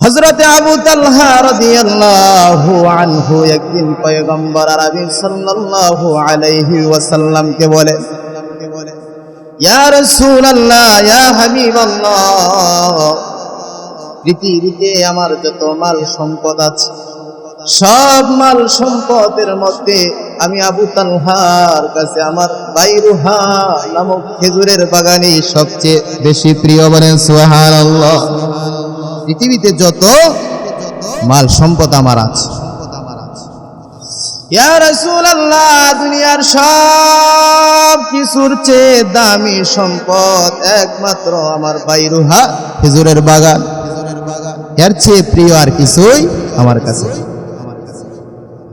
হযরত আবু তালহা রাদিয়াল্লাহু আনহু একদিন পয়গম্বর আরবি সাল্লাল্লাহু আলাইহি ওয়াসাল্লামকে বলে, ইয়া রাসূলুল্লাহ, ইয়া হাবিবাল্লাহ, পৃথিবীতে আমার যত মাল সম্পদ আছে, সব মাল সম্পদের মধ্যে আমি আবু তালহার কাছে আমার বাইরুহা নামক খেজুরের বাগানই সবচেয়ে বেশি প্রিয়। বলেন সুবহানাল্লাহ। পৃথিবীতে যত মাল সম্পদ আমার আছে, ইয়া রাসূলুল্লাহ, দুনিয়ার সব কিছুর চেয়ে দামি সম্পদ একমাত্র আমার বাইরুহা খেজুরের বাগান, এর চেয়ে প্রিয় আর কিছুই আমার কাছে।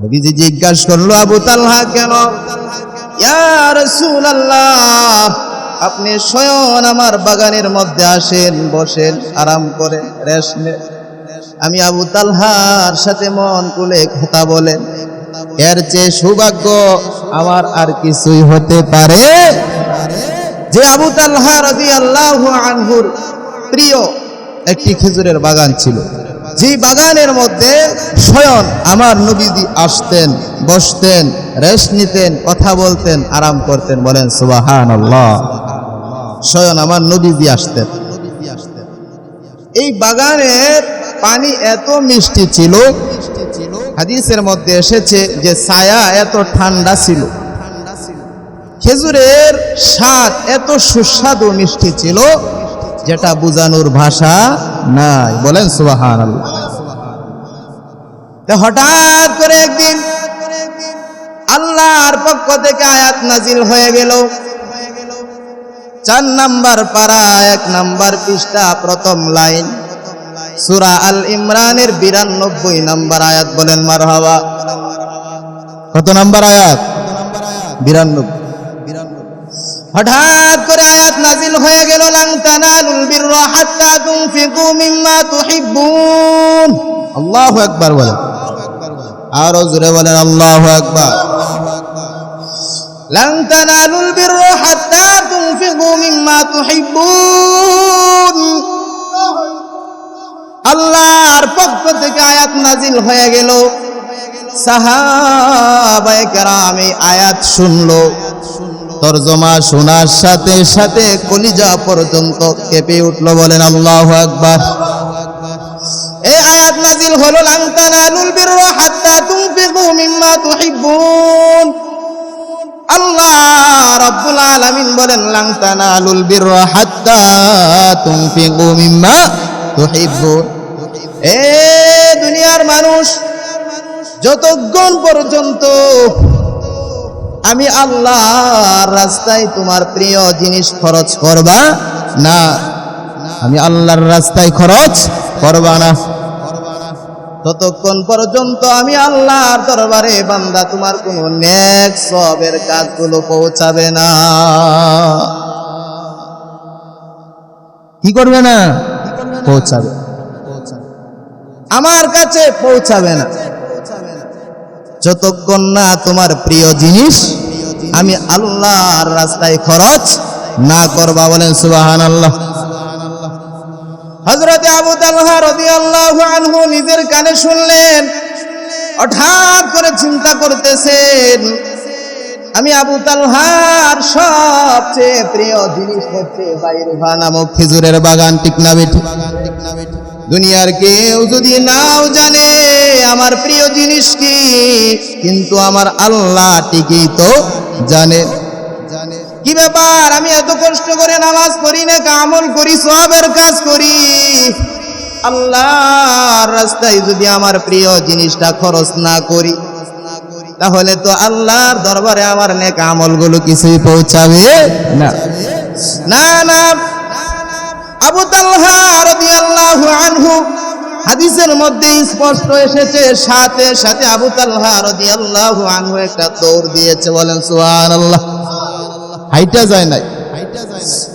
নবীজি জিজ্ঞাসা করলো, আবু তালহা কেন? ইয়া রাসূলুল্লাহ, আপনি স্বয়ং আমার বাগানের মধ্যে আসেন, বসেন, আরাম করে রেস্ট নেন, আমি আবু তালহার সাথে মন খুলে কথা বলেন, এর চেয়ে সৌভাগ্য আমার আর কিছুই হতে পারে? যে আবু তালহা রাদিয়াল্লাহু আনহুর প্রিয় একটি খেজুরের বাগান ছিল, যে বাগানের মধ্যে স্বয়ং আমার নবীজি আসতেন, বসতেন, রেস্ট নিতেন, কথা বলতেন, আরাম করতেন। বলেন সুবহানাল্লাহ। স্বয়ং আমার নবীজি আসতেন। এই বাগানের পানি এত মিষ্টি ছিল, হাদিসের মধ্যে এসেছে যে ছায়া এত ঠান্ডা ছিল, খেজুরের স্বাদ এত সুস্বাদু মিষ্টি ছিল, যেটা বোঝানোর ভাষা নাই। বলেন সুবহানাল্লাহ। হঠাৎ করে একদিন আল্লাহর পক্ষ থেকে আয়াত নাজিল হয়ে গেল। 4 নাম্বার পারা, 1 নাম্বার পৃষ্ঠা, প্রথম লাইন, সূরা আল ইমরানের 92 নাম্বার আয়াত। বলেন মারহাবা। কত নাম্বার আয়াত? 92। হঠাৎ করে আয়াত নাজিল হয়ে গেল, লান তানালুল বিররা হাত্তা তুনফিকু মিম্মা তুহিব্বুন। আল্লাহু আকবার বলেন, আর জোরে বলেন আল্লাহু আকবার। লান তানালুল বিররা হাত্তা তুনফিকু মিম্মা তুহিব্বুন। আল্লাহর পক্ষ থেকে আয়াত নাজিল হয়ে গেল। সাহাবায়ে কেরাম এই আয়াত শুনলো, তরজমা শোনার সাথে সাথে কলিজা পর্যন্ত কেঁপে উঠল। বলেন আল্লাহু আকবার। এই আয়াত নাজিল হলো, লান তানালুল বিররা হাত্তা তুনফিকু মিম্মা তুহিব্বুন। আল্লাহ রাব্বুল আলামিন বলেন, লান তানালুল বিররা হাত্তা তুনফিকু মিম্মা তুহিব্বুন। এ দুনিয়ার মানুষ, যতক্ষণ পর্যন্ত আমি আল্লাহর রাস্তায় তোমার প্রিয় জিনিস খরচ করবা না, আমি আল্লাহর রাস্তায় খরচ করবা না, ততক্ষণ পর্যন্ত আমি আল্লাহর দরবারে বান্দা তোমার কোনো নেক সওয়াবের কাজগুলো পৌঁছাবে না। কি করবে না? পৌঁছাবে, আমার কাছে পৌঁছাবে না, যতক্ষণ না তোমার প্রিয় জিনিস আমি আল্লাহর রাস্তায় খরচ না করবা। বলেন সুবহানাল্লাহ। হযরত আবু তালহা রাদিয়াল্লাহু আনহু নিজের কানে শুনলেন, হঠাৎ করে চিন্তা করতেছেন, আমি আবু তালহার সবচেয়ে প্রিয় জিনিস হচ্ছে বাইরুহা নামক খেজুরের বাগান। ঠিক না বেঠি? দুনিয়ার কেউ যদি নাও জানে আমার প্রিয় জিনিস কি, কিন্তু আমার আল্লাহ ঠিকই তো জানে। কি ব্যাপার, আমি এত কষ্ট করে নামাজ পড়ি না, আমল করি, সওয়াবের কাজ করি, আল্লাহর রাস্তায় যদি আমার প্রিয় জিনিসটা খরচ না করি, তাহলে তো আল্লাহর দরবারে আমার নেক আমলগুলো কিছুই পৌঁছাবে না। না না, আবু তালহা রাদিয়াল্লাহু আনহু, হাদিসের মধ্যে স্পষ্ট এসেছে, সাথে সাথে আবু তালহা রাদিয়াল্লাহু আনহু একটা দৌড় দিয়েছে। বলেন সুবহানাল্লাহ। হাইটা যায় নাই,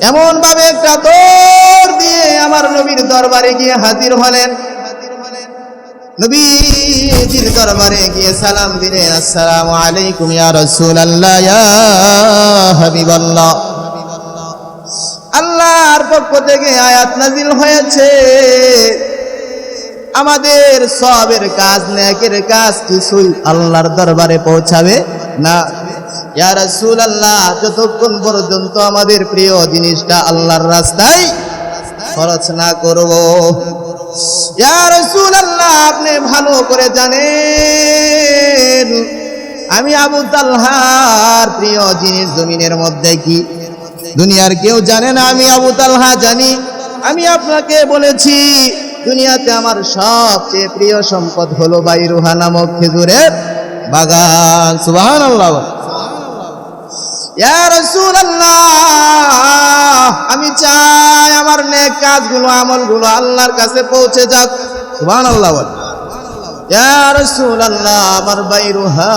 এমন ভাবে একটা দৌড় দিয়ে আমার নবীর দরবারে গিয়ে হাজির হলেন। নবীজির দরবারে গিয়ে সালাম দিলেন, আসসালামু আলাইকুম ইয়া রাসূলুল্লাহ, ইয়া হাবিবাল্লাহ। আল্লাহর পক্ষ থেকে আয়াত নাজিল হয়েছে, আমাদের সবের কাজ নেকের কাজ কিছুই আল্লাহর দরবারে পৌঁছাবে না। ইয়া রাসূলুল্লাহ, যতক্ষণ পর্যন্ত আমাদের প্রিয় জিনিসটা আল্লাহর রাস্তায় খরচ না করব। ইয়া রাসূলুল্লাহ, আপনি ভালো করে জানেন আমি আবু তালহার প্রিয় জিনিস জমিনের মধ্যে কি? দুনিয়ার কেউ জানে না, আমি আবু তালহা জানি। আমি আপনাকে বলেছি দুনিয়াতে আমার সবচেয়ে প্রিয় সম্পদ হলো বাইরুহা নামক খেজুরের বাগান। সুবহানাল্লাহ। ইয়া রাসূলুল্লাহ, আমি চাই আমার নেক কাজগুলো আমলগুলো আল্লাহর কাছে পৌঁছে যাক। সুবহানাল্লাহ। ইয়া রাসূলুল্লাহ, আমার বাইরুহা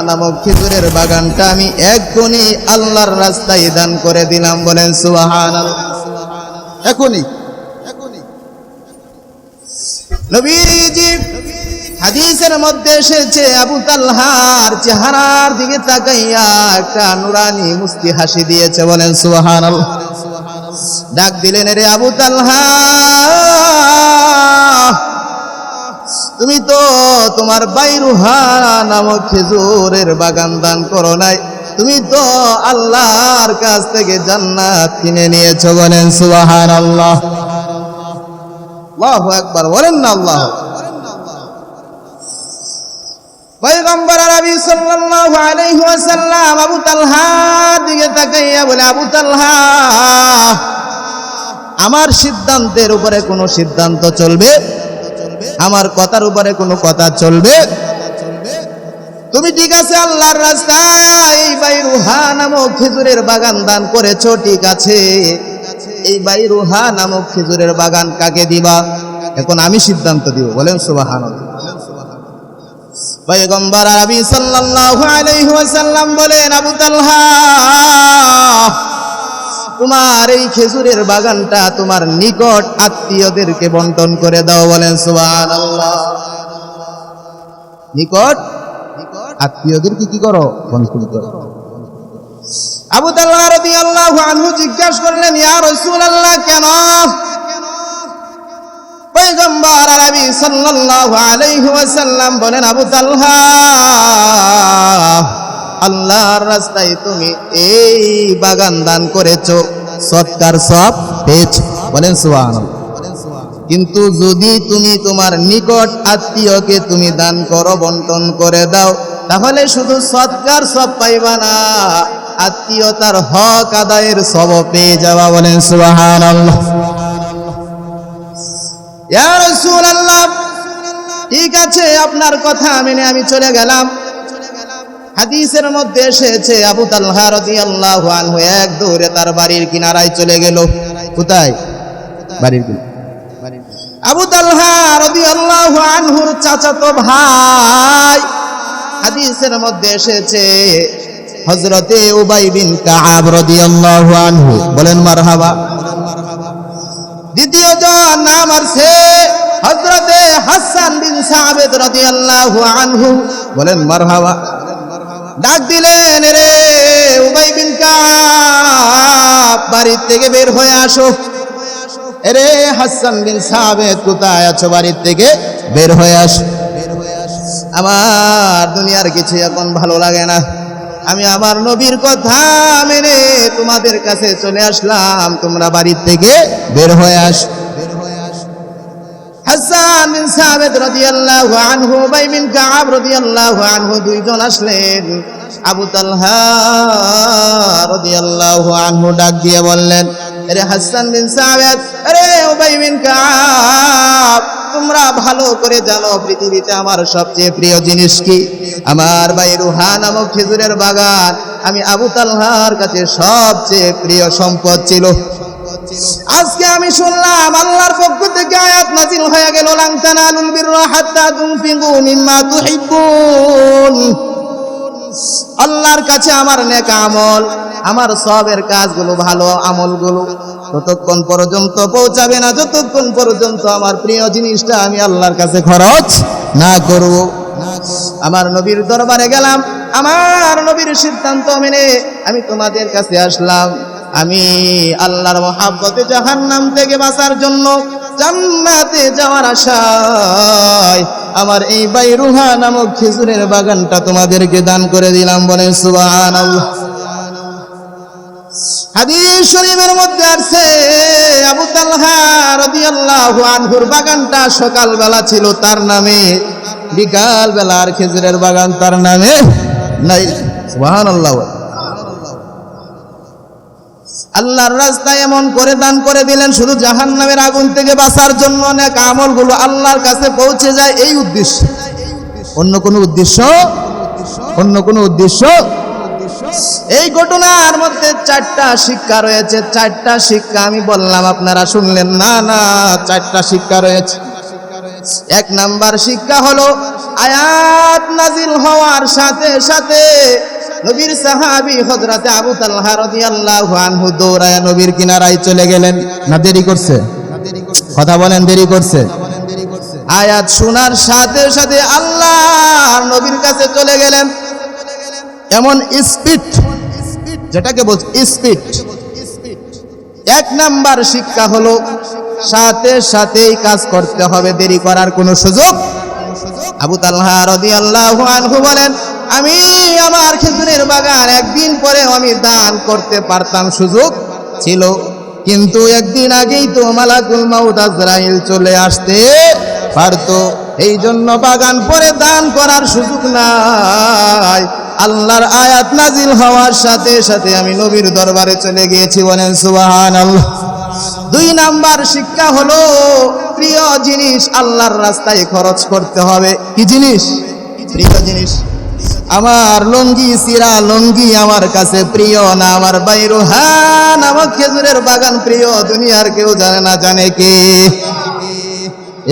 নামক খেজুরের বাগানটা আমি এখনই আল্লাহর রাস্তায় দান করে দিলাম। বলেন সুবহানাল্লাহ। এখনই নবীজি হাদিসের মধ্যে এসেছে আবু তালহার চেহারার দিকে তাকাইয়া একটা নুরানি মুস্কি হাসি দিয়েছে। বলেন সুবহানাল্লাহ। ডাক দিলেন, রে আবু তালহা, তুমি তো তোমার বাইরুহা নামক খেজুরের বাগান দান করো নাই, তুমি তো আল্লাহর কাছ থেকে জান্নাত কিনে নিয়েছো। বলেন সুবহানাল্লাহ। আল্লাহু আকবার। বলেন না আল্লাহ। পয়গম্বর আরবি সাল্লাল্লাহু আলাইহি ওয়াসাল্লাম আবু তালহার দিকে তাকাইয়া বলে, আবু তালহা, আমার সিদ্ধান্তের উপরে কোনো সিদ্ধান্ত চলবে, আমার কথার উপরে কোনো কথা চলবে? তুমি ঠিক আছে আল্লাহর রাস্তায় এই বাইরুহা নামক খেজুরের বাগান দান করেছো, ঠিক আছে। এই বাইরুহা নামক খেজুরের বাগান কাকে দিবা? এখন আমি সিদ্ধান্ত দিব। বলেন সুবহানাল্লাহ। পয়গম্বর আরবি সাল্লাল্লাহু আলাইহি ওয়াসাল্লাম বলেন, আবু তালহা, তোমার এই খেজুরের বাগানটা তোমার নিকট আত্মীয়দেরকে বন্টন করে দাও। বলেন সুবহানাল্লাহ। নিকট আত্মীয়দেরকে কি করো? বন্টন করো। আবু তালহা রাদিয়াল্লাহু আনহু জিজ্ঞাসা করলেন, ইয়া রাসূলুল্লাহ, কেন? পয়গম্বর আরবি সাল্লাল্লাহু আলাইহি ওয়াসাল্লাম বলেন, আবু তালহা, আল্লাহর রাস্তায় তুমি এই বাগান দান করেছো, সৎকার সব পেয়েছো। বলেন সুবহানাল্লাহ। কিন্তু যদি তুমি তোমার নিকট আত্মীয়কে তুমি দান করো, বন্টন করে দাও, তাহলে শুধু সৎকার সব পাইবা না, আত্মীয়তার হক আদায়ের সব পেয়ে যাওয়া। বলেন সুবহানাল্লাহ। ইয়া রাসূলুল্লাহ, ঠিক আছে, আপনার কথা মেনে আমি চলে গেলাম। হাদিসের মধ্যে এসেছে আবু তালহা রাদিয়াল্লাহু আনহু এক দৌড়ে তার বাড়ির কিনারায় চলে গেল। কোথায়? বাড়ির কিনারায়। আবু তালহা রাদিয়াল্লাহু আনহুর চাচাতো ভাই, হাদিসের মধ্যে এসেছে হযরতে উবাই বিন কাআব রাদিয়াল্লাহু আনহু। বলেন মারহাবা। দ্বিতীয় জন নাম আছে হযরতে হাসান বিন সাবিত রাদিয়াল্লাহু আনহু। বলেন মারহাবা। ডাক দিলেন, রে উবাই বিন কাআব, বাড়ি থেকে বের হয়ে আসো। রে হাসান বিন সাবিত, কোথায় আছো? বাড়ি থেকে বের হয়ে আসো। আমার দুনিয়ার কিছু এখন ভালো লাগে না, আমি আমার নবীর কথা মেনে তোমাদের কাছে চলে আসলাম, তোমরা বাড়ি থেকে বের হয়ে আসো। হাসান বিন সাবিত রাদিয়াল্লাহু আনহু, উবাই বিন কাআব রাদিয়াল্লাহু আনহু দুইজন আসলেন। আবু তালহা রাদিয়াল্লাহু আনহু ডাক দিয়ে বললেন, আরে হাসান বিন সাবিত, আরে উবাই বিন কাআব, তোমরা ভালো করে জানো পৃথিবীতে আমার সবচেয়ে প্রিয় জিনিস কি? আমার বাইরুহা নামক খেজুরের বাগান আমি আবু তালহার কাছে সবচেয়ে প্রিয় সম্পদ ছিল। আজকে আমি শুনলাম আল্লাহর পক্ষ থেকে আয়াত নাযিল হয়ে গেল, লান তানালুল বিররা হাত্তা তুনফিকু মিম্মা তুহিব্বুন। আল্লাহর কাছে আমার নেক আমল, আমার সবের কাজগুলো, ভালো আমলগুলো ততক্ষণ পর্যন্ত পৌঁছাবে না যতক্ষণ পর্যন্ত আমার প্রিয় জিনিসটা আমি আল্লাহর কাছে খরচ না করব। আমার নবীর দরবারে গেলাম, আমার নবীর সিদ্ধান্ত মেনে আমি তোমাদের কাছে আসলাম। আমি আল্লাহর মহব্বতে জাহান্নাম থেকে বাঁচার জন্য জান্নাতে যাওয়ার আশায় আমার এই বাইরুহা নামক খেজুরের বাগানটা তোমাদেরকে দান করে দিলাম। বলেন সুবহানাল্লাহ। হাদিস শরীফের মধ্যে আছে আবু তালহা রাদিয়াল্লাহু আনহুর বাগানটা সকাল বেলা ছিল তার নামে, বিকাল বেলার খেজুরের বাগান তার নামে নাই। সুবহানাল্লাহ। আল্লাহর রাস্তায় এমন করে দান করে দিলেন, শুধু জাহান্নামের আগুন থেকে বাঁচার জন্য অনেক আমলগুলো আল্লাহর কাছে পৌঁছে যায় এই উদ্দেশ্য, অন্য কোনো উদ্দেশ্য। এই ঘটনার মধ্যে 4টা শিক্ষা রয়েছে। 4টা শিক্ষা আমি বললাম, আপনারা শুনলেন না? 4টা শিক্ষা রয়েছে। 1 নাম্বার শিক্ষা হলো আয়াত নাজিল হওয়ার সাথে সাথে নবীর সাহাবী হযরত আবু তালহা রাদিয়াল্লাহু আনহু দৌড়ায় নবীর কিনারায় চলে গেলেন। না দেরি করছে? কথা বলেন, দেরি করছে? আয়াত শোনার সাথে সাথে আল্লাহর নবীর কাছে চলে গেলেন। এমন স্পিড, যেটাকে বলছে স্পিড। 1 নাম্বার শিক্ষা হলো সাথে সাথেই কাজ করতে হবে, দেরি করার কোনো সুযোগ। আবু তালহা রাদিয়াল্লাহু আনহু বলেন, আমি আমার খেজুরের বাগান একদিন পরে আমি দান করতে পারতাম, সুযোগ ছিল, কিন্তু একদিন আগেই তো মালাকুল মাউত আজরাইল চলে আসতে পারতো, এই জন্য বাগান পরে দান করার সুযোগ নাই। আল্লাহর আয়াত নাজিল হওয়ার সাথে সাথে আমি নবীর দরবারে চলে গিয়েছি। বলেন সুবহানাল্লাহ। 2 নাম্বার শিক্ষা হলো প্রিয় জিনিস আল্লাহর রাস্তায় খরচ করতে হবে। কি জিনিস? প্রিয় জিনিস। আমার লুঙ্গি, সিরা লুঙ্গি আমার কাছে প্রিয় না, আমার বাইরুহা নামক খেজুরের বাগান প্রিয়। দুনিয়ার কেউ জানে না, জানে কে?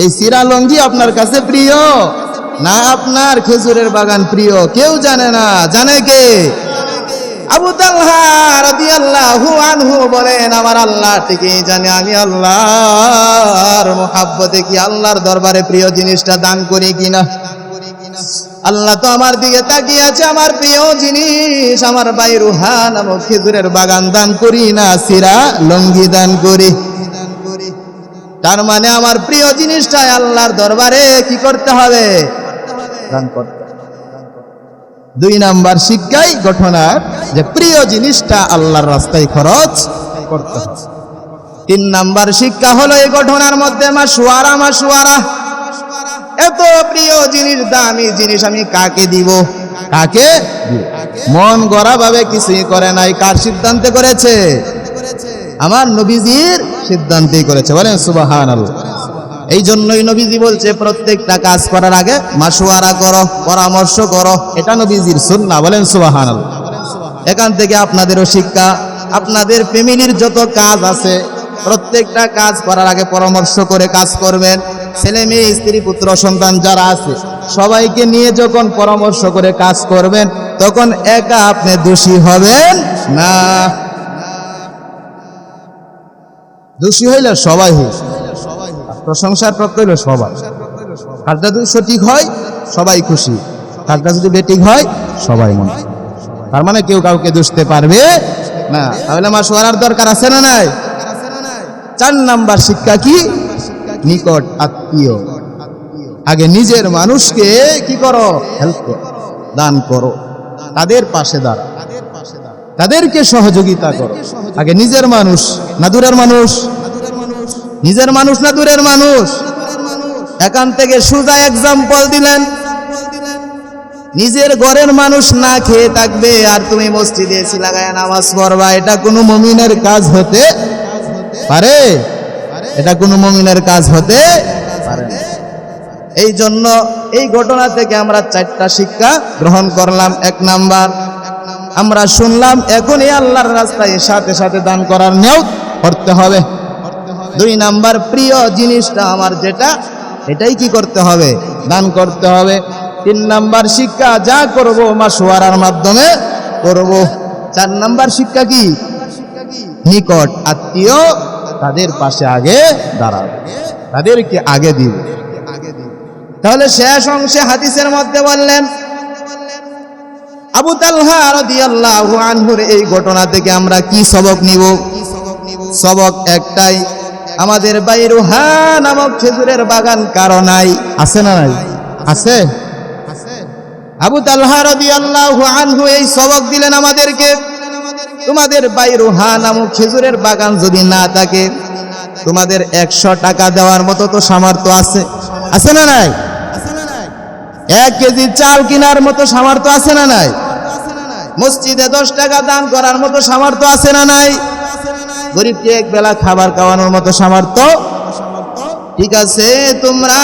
এই সিরা লুঙ্গি আপনার কাছে প্রিয় না, আপনার খেজুরের বাগান প্রিয়? কেউ জানে না, জানে কে? আবু তালহা রাদিয়াল্লাহু আনহু বলেন, আমার আল্লাহ ঠিকই জানে আমি আল্লাহর মুহাব্বতে কি আল্লাহর দরবারে প্রিয় জিনিসটা দান করি কিনা। আল্লাহ তো আমার দিকে তাকিয়ে আছে, আমার প্রিয় জিনিস আমার বাইরুহা নামক খেজুরের বাগান দান করি না, সিরা লুঙ্গি দান করি। তার মানে আমার প্রিয় জিনিসটাই আল্লাহর দরবারে কি করতে হবে? দান করতে। 2 নাম্বার শিক্ষাই ঘটনার, যে প্রিয় জিনিসটা আল্লাহর রাস্তায় খরচ করতে হবে। 3 নাম্বার শিক্ষা হলো এই ঘটনার মধ্যে মাশওয়ারা। এত প্রিয় জিনিস, দামি জিনিস আমি কাকে দিব? কাকে দিব? মন গড়া ভাবে কিছুই করে নাই। কার সিদ্ধান্তে করেছে? আমার নবীজির সিদ্ধান্তেই করেছে। বলেন সুবহানাল্লাহ। এই জন্যই নবীজি বলছে প্রত্যেকটা কাজ করার আগে মাশওয়ারা করো, পরামর্শ করো, এটা নবীজির সুন্নাহ। বলেন সুবহানাল্লাহ। এখান থেকে আপনাদেরও শিক্ষা, আপনাদের ফ্যামিলির যত কাজ আছে প্রত্যেকটা কাজ করার আগে পরামর্শ করে কাজ করবেন। ছেলে মেয়ে, স্ত্রী, পুত্র, সন্তান যারা আছে সবাইকে নিয়ে যখন পরামর্শ করে কাজ করবেন তখন একা আপনি দোষী হবেন না। দোষী হইলে সবাই হইল, প্রশংসার প্রাপ্ত হইল সবাই। কাজটা যদি সঠিক হয় সবাই খুশি, কাজটা যদি বেঠিক হয় সবাই মনে। তার মানে কেউ কাউকে দোষতে পারবে না। তাহলে মাশওয়ারার দরকার আছে না নাই? 4 নাম্বার শিক্ষা কি? নিকট আত্মীয়। আগে নিজের মানুষকে কি করো? হেল্প করো, দান করো, তাদের পাশে দাঁড়াও, তাদেরকে সহযোগিতা করো। আগে নিজের মানুষ না দূরের মানুষ? নিজের মানুষ না দূরের মানুষ? এখান থেকে সোজা এক্সাম্পল দিলেন। নিজের ঘরের মানুষ না খেয়ে থাকবে আর তুমি মসজিদে এসে লাগায় নামাজ পড়বা, এটা কোনো মুমিনের কাজ হতে পারে? এটা কোনো মুমিনের কাজ হতে পারে না। এই জন্য এই ঘটনা থেকে আমরা 4টা শিক্ষা গ্রহণ করলাম। 1 নাম্বার আমরা শুনলাম এখনই আল্লাহর রাস্তায় সাথে সাথে দান করার নিয়ত করতে হবে। 2 নাম্বার প্রিয় জিনিসটা আমার যেটা, এটাই কি করতে হবে? দান করতে হবে। 3 নাম্বার শিক্ষা, যা করব মাশওয়ারার মাধ্যমে করব। 4 নাম্বার শিক্ষা কি? নিকট আত্মীয়, তাদের পাশে আগে দাঁড়াবে, তাদেরকে আগে দিবে। তাহলে শেষ অংশে হাদিসের মধ্যে বললেন আবু তালহা রাদিয়াল্লাহু আনহুর এই ঘটনা থেকে আমরা কি সবক নিব? সবক একটাই, আমাদের বাইরুহা নামক খেজুরের বাগান কারো নাই? আছে না নাই? আছে। আবু তালহা রাদিয়াল্লাহু আনহু এই সবক দিলেন আমাদেরকে, তোমাদের বাইরুহা নামক খেজুরের বাগান যদি না থাকে, তোমাদের 100 টাকা দেওয়ার মতো তো সামর্থ্য আছে। আছে না নাই? 1 কেজি চাল কেনার মতো সামর্থ্য আছে না নাই? মসজিদে 10 টাকা দান করার মতো সামর্থ্য আছে না নাই? গরিবকে এক বেলা খাবার খাওয়ানোর মতো সামর্থ্য? ঠিক আছে, তোমরা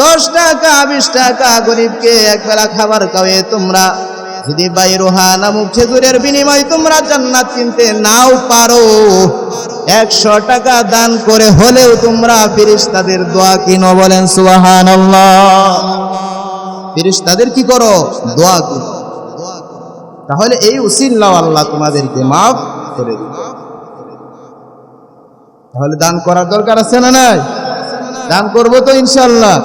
10 টাকা 20 টাকা গরিবকে এক বেলা খাবার খাওয়িয়ে তোমরা যদি বাইরুহা নামক খেজুরের বিনিময়ে তোমরা জান্নাত কিনতে নাও পারো, 100 টাকা দান করে হলেও তোমরা ফেরেশতাদের দোয়া কিনো। বলেন সুবহানাল্লাহ। ফেরেশতাদের কি করো? দোয়া কিনো। তাহলে এই উসিলাও আল্লাহ তোমাদেরকে মাফ করে দিবে। তাহলে দান করার দরকার আছে না নাই? দান করব তো ইনশাআল্লাহ।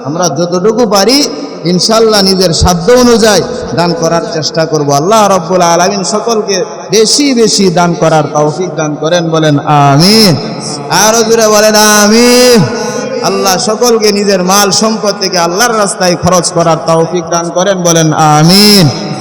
আমরা যতটুকু পারি ইনশাআল্লাহ নিজের সাধ্য অনুযায়ী দান করার চেষ্টা করব। আল্লাহ রাব্বুল আলামিন সকলকে বেশি বেশি দান করার তৌফিক দান করেন। বলেন আমিন। আরো জোরে বলেন আমিন। আল্লাহ সকলকে নিজের মাল সম্পদ থেকে আল্লাহর রাস্তায় খরচ করার তৌফিক দান করেন। বলেন আমিন।